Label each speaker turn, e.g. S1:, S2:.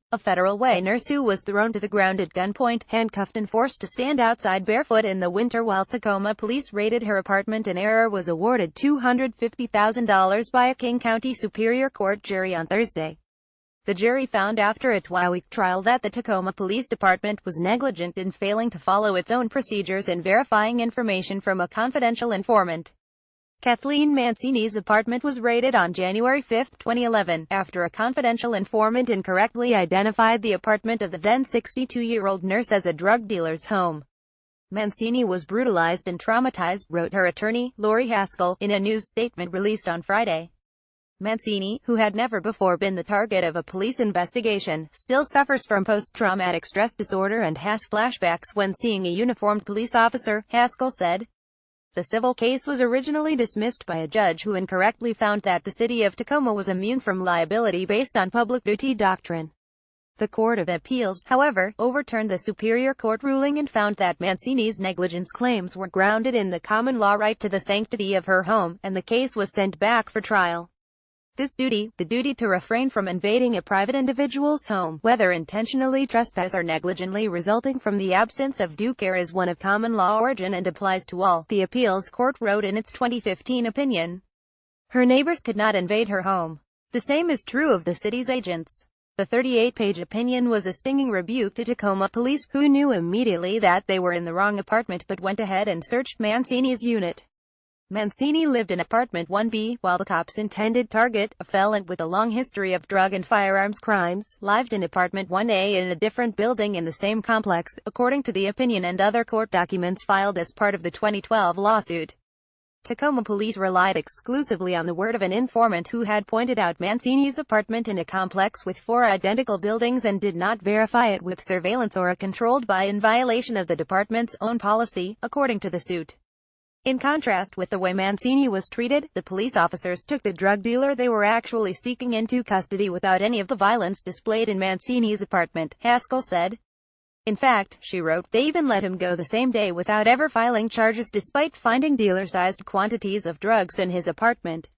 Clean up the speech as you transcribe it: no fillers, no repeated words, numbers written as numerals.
S1: A Federal Way nurse who was thrown to the ground at gunpoint, handcuffed and forced to stand outside barefoot in the winter while Tacoma police raided her apartment in error was awarded $250,000 by a King County Superior Court jury on Thursday. The jury found after a 12-week trial that the Tacoma Police Department was negligent in failing to follow its own procedures in verifying information from a confidential informant. Kathleen Mancini's apartment was raided on January 5, 2011, after a confidential informant incorrectly identified the apartment of the then 62-year-old nurse as a drug dealer's home. Mancini was brutalized and traumatized, wrote her attorney, Lori Haskell, in a news statement released on Friday. Mancini, who had never before been the target of a police investigation, still suffers from post-traumatic stress disorder and has flashbacks when seeing a uniformed police officer, Haskell said. The civil case was originally dismissed by a judge who incorrectly found that the city of Tacoma was immune from liability based on public duty doctrine. The Court of Appeals, however, overturned the Superior Court ruling and found that Mancini's negligence claims were grounded in the common law right to the sanctity of her home, and the case was sent back for trial. This duty, the duty to refrain from invading a private individual's home, whether intentionally trespass or negligently resulting from the absence of due care, is one of common law origin and applies to all, the appeals court wrote in its 2015 opinion. Her neighbors could not invade her home. The same is true of the city's agents. The 38-page opinion was a stinging rebuke to Tacoma police, who knew immediately that they were in the wrong apartment but went ahead and searched Mancini's unit. Mancini lived in apartment 1B, while the cops' intended target, a felon with a long history of drug and firearms crimes, lived in apartment 1A in a different building in the same complex, according to the opinion and other court documents filed as part of the 2012 lawsuit. Tacoma police relied exclusively on the word of an informant who had pointed out Mancini's apartment in a complex with 4 identical buildings and did not verify it with surveillance or a controlled buy in violation of the department's own policy, according to the suit. In contrast with the way Mancini was treated, the police officers took the drug dealer they were actually seeking into custody without any of the violence displayed in Mancini's apartment, Haskell said. In fact, she wrote, they even let him go the same day without ever filing charges despite finding dealer-sized quantities of drugs in his apartment.